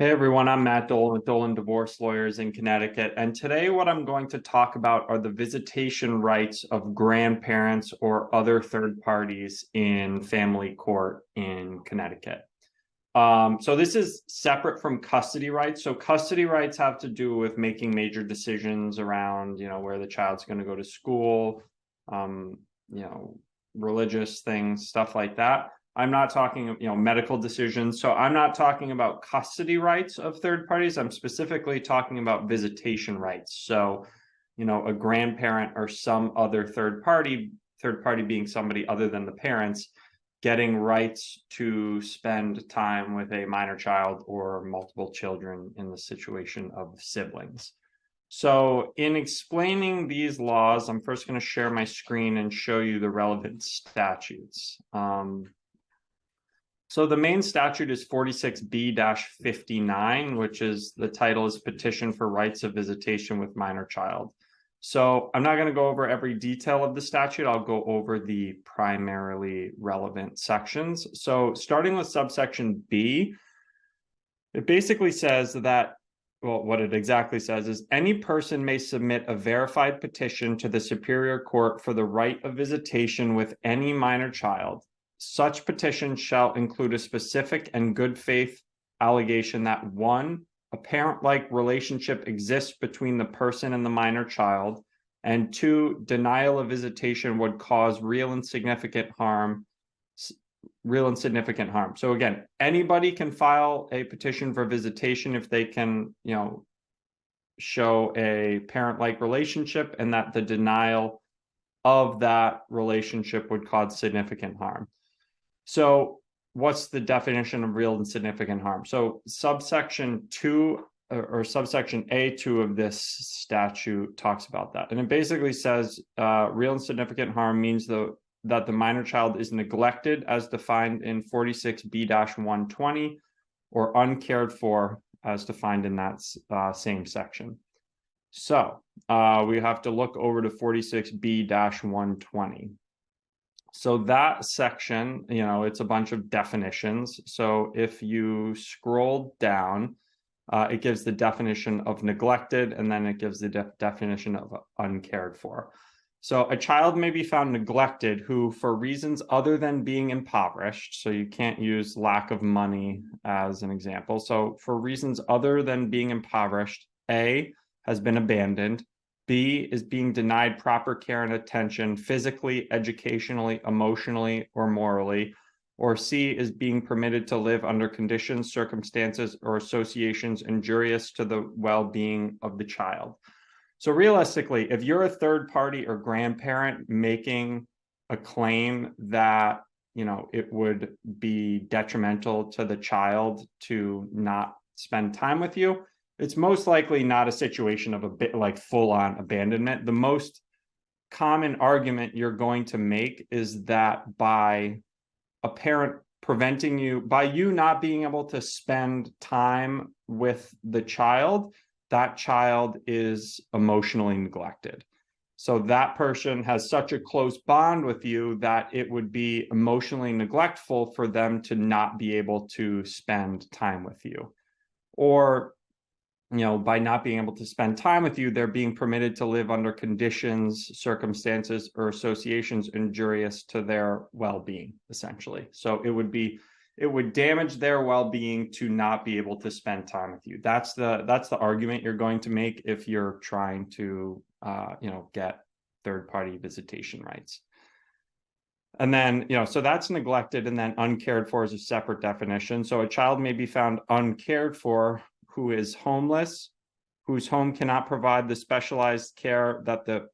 Hey everyone, I'm Matt Dolan with Dolan Divorce Lawyers in Connecticut. And today, what I'm going to talk about are the visitation rights of grandparents or other third parties in family court in Connecticut. So this is separate from custody rights. So custody rights have to do with making major decisions around, where the child's going to go to school, um, you know, religious things, stuff like that. I'm not talking, medical decisions. So I'm not talking about custody rights of third parties. I'm specifically talking about visitation rights. So, a grandparent or some other third party being somebody other than the parents, getting rights to spend time with a minor child or multiple children in the situation of siblings. So in explaining these laws, I'm first going to share my screen and show you the relevant statutes. So the main statute is 46B-59, which is the title is Petition for Rights of Visitation with Minor Child. So I'm not going to go over every detail of the statute. I'll go over the primarily relevant sections. So starting with subsection B, it basically says that, well, what it exactly says is any person may submit a verified petition to the Superior Court for the right of visitation with any minor child. Such petition shall include a specific and good faith allegation that 1, a parent-like relationship exists between the person and the minor child, and 2, denial of visitation would cause real and significant harm. So again, anybody can file a petition for visitation if they can, show a parent-like relationship and that the denial of that relationship would cause significant harm. So what's the definition of real and significant harm? So subsection 2 or subsection A2 of this statute talks about that. And it basically says real and significant harm means that the minor child is neglected as defined in 46B-120 or uncared for as defined in that same section. So we have to look over to 46B-120. So that section, it's a bunch of definitions. So if you scroll down, it gives the definition of neglected, and then it gives the definition of uncared for. So a child may be found neglected who, for reasons other than being impoverished, so you can't use lack of money as an example. So for reasons other than being impoverished, A, has been abandoned, B, is being denied proper care and attention physically, educationally, emotionally, or morally, or C, is being permitted to live under conditions, circumstances, or associations injurious to the well-being of the child. So realistically, if you're a third party or grandparent making a claim that, it would be detrimental to the child to not spend time with you, it's most likely not a situation of a bit like full-on abandonment. The most common argument you're going to make is that by a parent preventing you, by you not being able to spend time with the child, that child is emotionally neglected. So that person has such a close bond with you that it would be emotionally neglectful for them to not be able to spend time with you. Or, by not being able to spend time with you, they're being permitted to live under conditions, circumstances, or associations injurious to their well-being, essentially. So it would damage their well-being to not be able to spend time with you. That's the argument you're going to make if you're trying to get third-party visitation rights. And then, so that's neglected, and then uncared for is a separate definition. So a child may be found uncared for who is homeless, whose home cannot provide the specialized care that the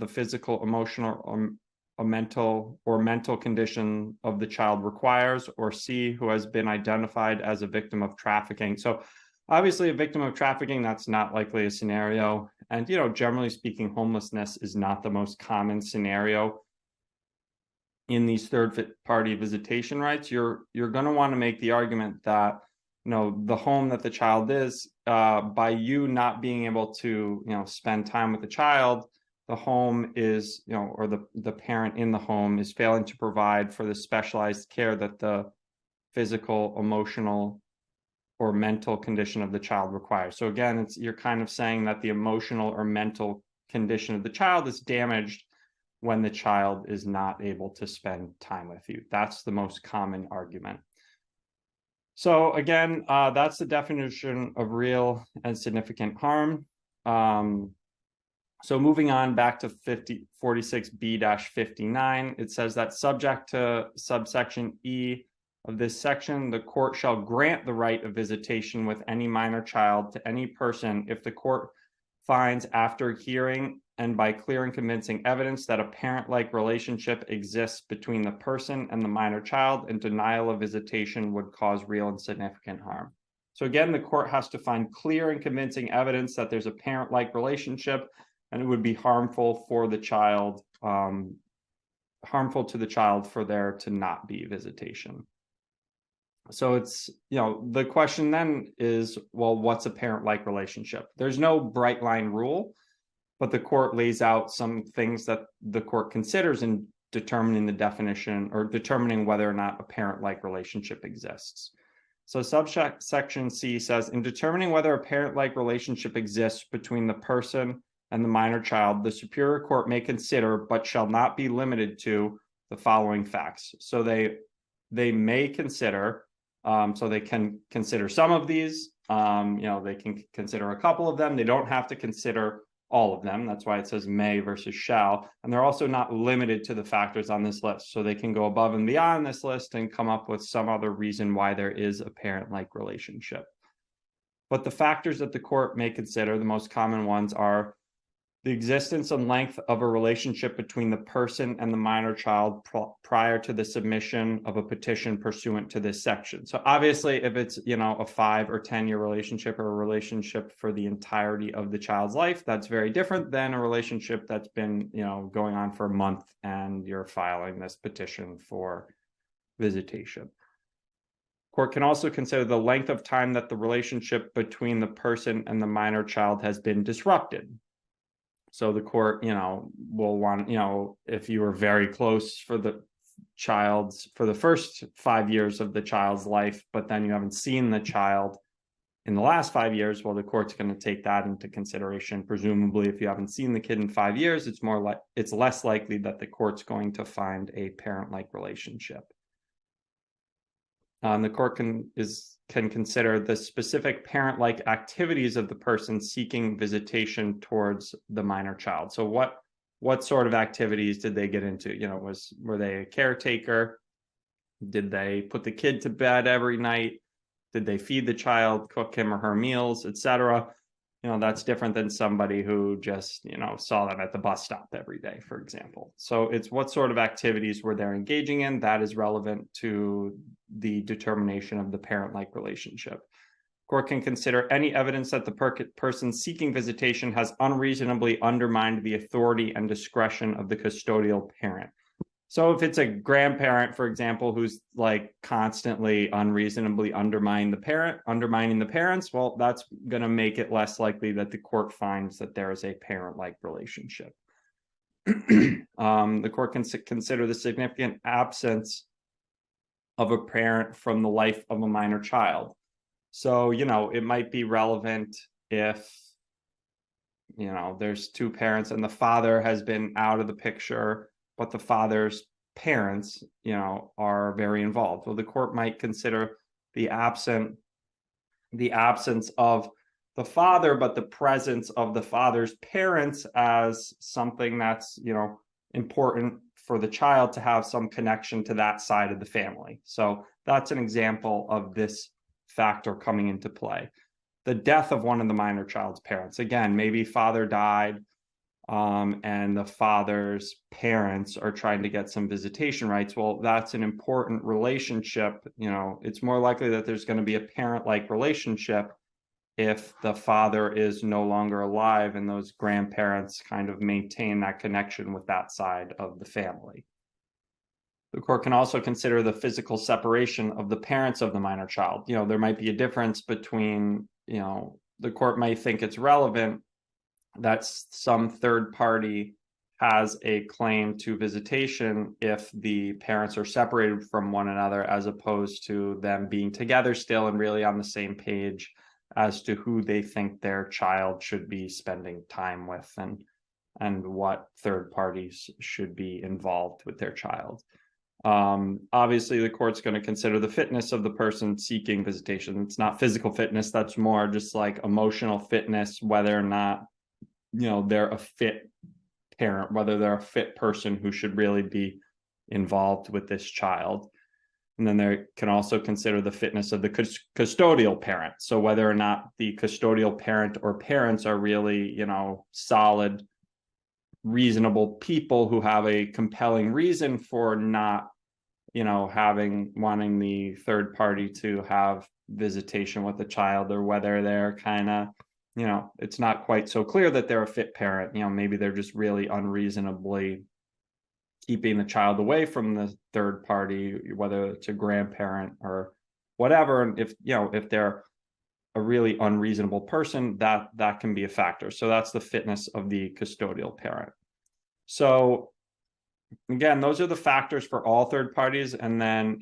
physical, emotional, or mental condition of the child requires, or C, who has been identified as a victim of trafficking. So obviously a victim of trafficking, that's not likely a scenario. And, generally speaking, homelessness is not the most common scenario in these third-party visitation rights. You're going to want to make the argument that, the home that the child is, by you not being able to, spend time with the child, the home is, or the parent in the home is failing to provide for the specialized care that the physical, emotional, or mental condition of the child requires. So again, you're kind of saying that the emotional or mental condition of the child is damaged when the child is not able to spend time with you. That's the most common argument. So again, that's the definition of real and significant harm. So moving on back to 46B-59, it says that subject to subsection E of this section, the court shall grant the right of visitation with any minor child to any person if the court finds, after hearing and by clear and convincing evidence, that a parent-like relationship exists between the person and the minor child, and denial of visitation would cause real and significant harm. So again, the court has to find clear and convincing evidence that there's a parent-like relationship, and it would be harmful for the child, harmful to the child for there to not be visitation. So it's, the question then is, well, what's a parent-like relationship? There's no bright line rule, but the court lays out some things that the court considers in determining the definition or determining whether or not a parent-like relationship exists. So subsection C says, in determining whether a parent-like relationship exists between the person and the minor child, the Superior Court may consider, but shall not be limited to, the following facts. So they may consider, so they can consider some of these, they can consider a couple of them. They don't have to consider all of them. That's why it says may versus shall. And they're also not limited to the factors on this list. So they can go above and beyond this list and come up with some other reason why there is a parent-like relationship. But the factors that the court may consider, the most common ones are the existence and length of a relationship between the person and the minor child prior to the submission of a petition pursuant to this section. So obviously, if it's, a 5 or 10 year relationship or a relationship for the entirety of the child's life, that's very different than a relationship that's been, going on for a month and you're filing this petition for visitation. Court can also consider the length of time that the relationship between the person and the minor child has been disrupted. So the court, will want, if you were very close for the first 5 years of the child's life, but then you haven't seen the child in the last 5 years, well, the court's going to take that into consideration. Presumably, if you haven't seen the kid in 5 years, it's less likely that the court's going to find a parent-like relationship. The court can consider the specific parent-like activities of the person seeking visitation towards the minor child. So what sort of activities did they get into? Were they a caretaker? Did they put the kid to bed every night? Did they feed the child, cook him or her meals, etc.? That's different than somebody who just, saw them at the bus stop every day, for example. So it's what sort of activities were they engaging in that is relevant to the determination of the parent-like relationship. Court can consider any evidence that the person seeking visitation has unreasonably undermined the authority and discretion of the custodial parent. So if it's a grandparent, for example, who's like constantly unreasonably undermining the parents, well, that's going to make it less likely that the court finds that there is a parent-like relationship. The court can consider the significant absence of a parent from the life of a minor child. So, it might be relevant if, there's two parents and the father has been out of the picture, but the father's parents, are very involved. Well, the court might consider the absence of the father, but the presence of the father's parents as something that's, important for the child to have some connection to that side of the family. So that's an example of this factor coming into play. The death of one of the minor child's parents. Again, maybe father died, and the father's parents are trying to get some visitation rights. Well, that's an important relationship. It's more likely that there's going to be a parent-like relationship if the father is no longer alive and those grandparents kind of maintain that connection with that side of the family. The court can also consider the physical separation of the parents of the minor child. There might be a difference between, the court might think it's relevant that some third party has a claim to visitation if the parents are separated from one another, as opposed to them being together still and really on the same page as to who they think their child should be spending time with, and what third parties should be involved with their child. Obviously, the court's going to consider the fitness of the person seeking visitation. It's not physical fitness. That's more just like emotional fitness, whether or not, they're a fit parent, whether they're a fit person who should really be involved with this child. And then they can also consider the fitness of the custodial parent. So whether or not the custodial parent or parents are really, solid, reasonable people who have a compelling reason for not, wanting the third party to have visitation with the child, or whether they're kind of, it's not quite so clear that they're a fit parent. Maybe they're just really unreasonably keeping the child away from the third party, whether it's a grandparent or whatever. And if they're a really unreasonable person, that can be a factor. So that's the fitness of the custodial parent. So again, those are the factors for all third parties. And then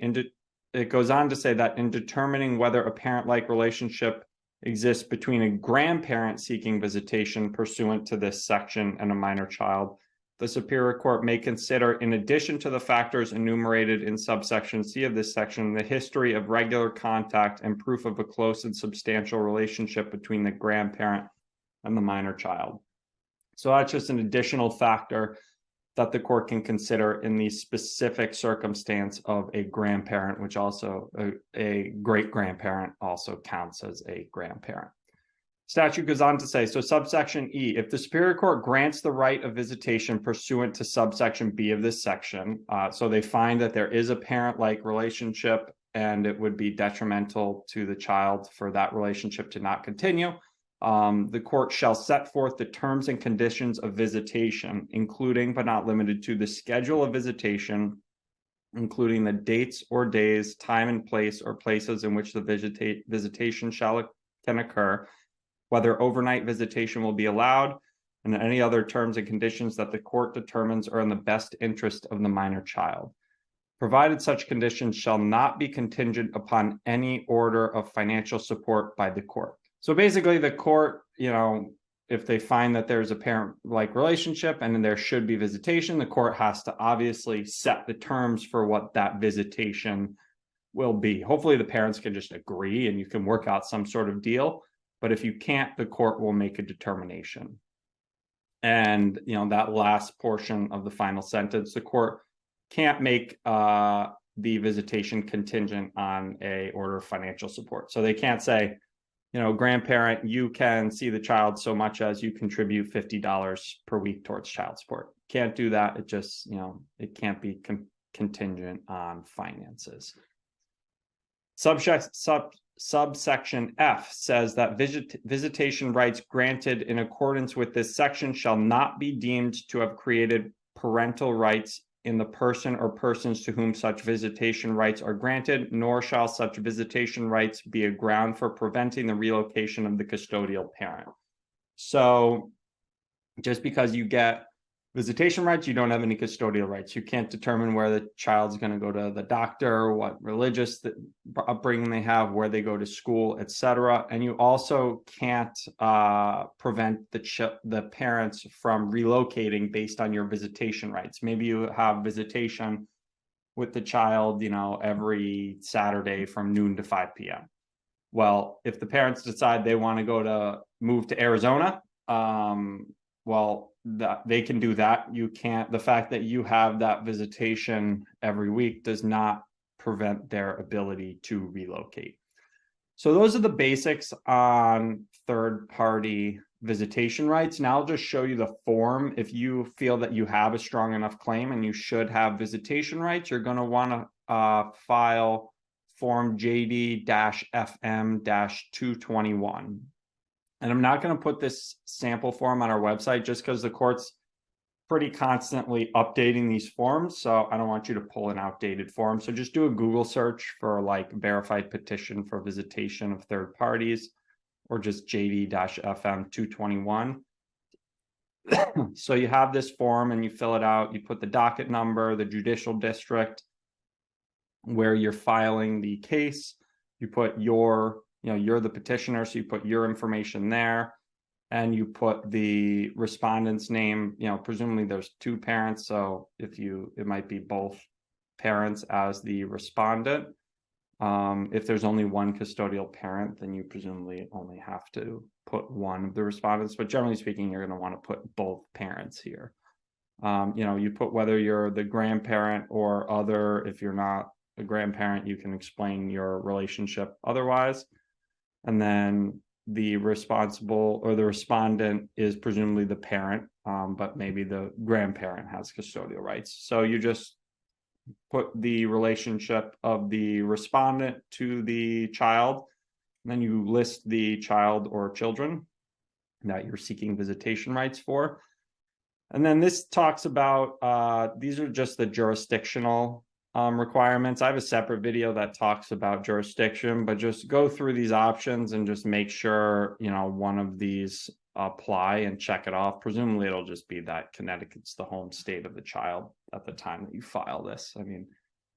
it goes on to say that in determining whether a parent-like relationship exists between a grandparent seeking visitation pursuant to this section and a minor child, the Superior Court may consider, in addition to the factors enumerated in subsection C of this section, the history of regular contact and proof of a close and substantial relationship between the grandparent and the minor child. So that's just an additional factor that the court can consider in the specific circumstance of a grandparent, which also a great-grandparent also counts as a grandparent. Statute goes on to say, so subsection E, if the Superior Court grants the right of visitation pursuant to subsection B of this section, so they find that there is a parent-like relationship and it would be detrimental to the child for that relationship to not continue, the court shall set forth the terms and conditions of visitation, including but not limited to the schedule of visitation, including the dates or days, time and place, or places in which the visitation can occur, whether overnight visitation will be allowed, and any other terms and conditions that the court determines are in the best interest of the minor child, provided such conditions shall not be contingent upon any order of financial support by the court. So basically the court, if they find that there's a parent-like relationship and there should be visitation, the court has to obviously set the terms for what that visitation will be. Hopefully the parents can just agree and you can work out some sort of deal. But if you can't, the court will make a determination. And, that last portion of the final sentence, the court can't make the visitation contingent on a order of financial support. So they can't say, grandparent, you can see the child so much as you contribute $50 per week towards child support. Can't do that. It just, it can't be contingent on finances. Subsection F says that visitation rights granted in accordance with this section shall not be deemed to have created parental rights in the person or persons to whom such visitation rights are granted, nor shall such visitation rights be a ground for preventing the relocation of the custodial parent. So just because you get visitation rights, you don't have any custodial rights. You can't determine where the child's going to go to the doctor, what religious upbringing they have, where they go to school, etc. And you also can't prevent the parents from relocating based on your visitation rights. Maybe you have visitation with the child, every Saturday from noon to 5 p.m. Well, if the parents decide they want to move to Arizona, that they can do that. You can't, the fact that you have that visitation every week does not prevent their ability to relocate. So those are the basics on third-party visitation rights. Now I'll just show you the form. If you feel that you have a strong enough claim and you should have visitation rights, you're going to want to file form JD-FM-221. And I'm not going to put this sample form on our website just because the court's pretty constantly updating these forms. So I don't want you to pull an outdated form. So just do a Google search for verified petition for visitation of third parties, or just JD-FM 221. So you have this form and you fill it out, you put the docket number, the judicial district where you're filing the case, you put your, you're the petitioner, so you put your information there, and you put the respondent's name. Presumably there's two parents, so it might be both parents as the respondent. If there's only one custodial parent, then you presumably only have to put one of the respondents, but generally speaking, you're going to want to put both parents here. You put whether you're the grandparent or other. If you're not a grandparent, you can explain your relationship otherwise. And then the responsible or the respondent is presumably the parent, but maybe the grandparent has custodial rights. So you just put the relationship of the respondent to the child, and then you list the child or children that you're seeking visitation rights for. And then this talks about, these are just the jurisdictional requirements. I have a separate video that talks about jurisdiction, but just go through these options and just make sure, one of these apply and check it off. Presumably it'll just be that Connecticut's the home state of the child at the time that you file this. I mean,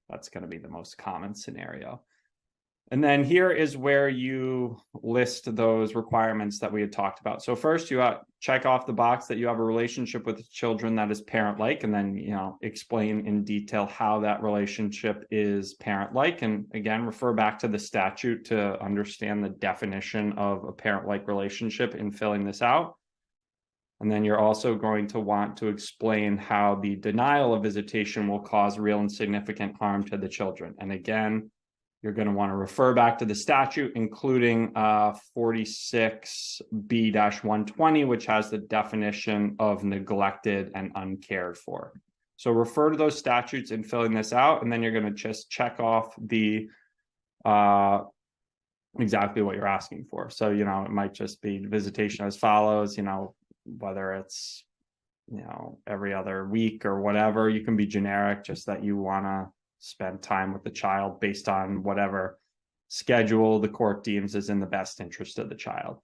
that's going to be the most common scenario. And then here is where you list those requirements that we had talked about. So first, you check off the box that you have a relationship with the children that is parent-like, and then explain in detail how that relationship is parent-like. And again, refer back to the statute to understand the definition of a parent-like relationship in filling this out. And then you're also going to want to explain how the denial of visitation will cause real and significant harm to the children. And again, you're going to want to refer back to the statute, including 46B-120, which has the definition of neglected and uncared for. So refer to those statutes in filling this out, and then you're going to just check off the exactly what you're asking for. So, it might just be visitation as follows, whether it's, every other week or whatever. You can be generic, just that you want to spend time with the child based on whatever schedule the court deems is in the best interest of the child.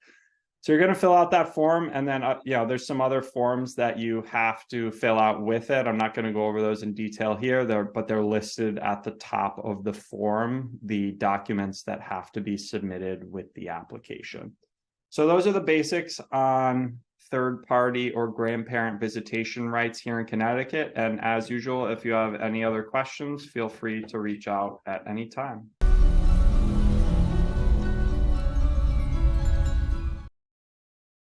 So you're going to fill out that form, and then there's some other forms that you have to fill out with it. I'm not going to go over those in detail here, but they're listed at the top of the form, the documents that have to be submitted with the application. So those are the basics on third-party or grandparent visitation rights here in Connecticut. And as usual, if you have any other questions, feel free to reach out at any time.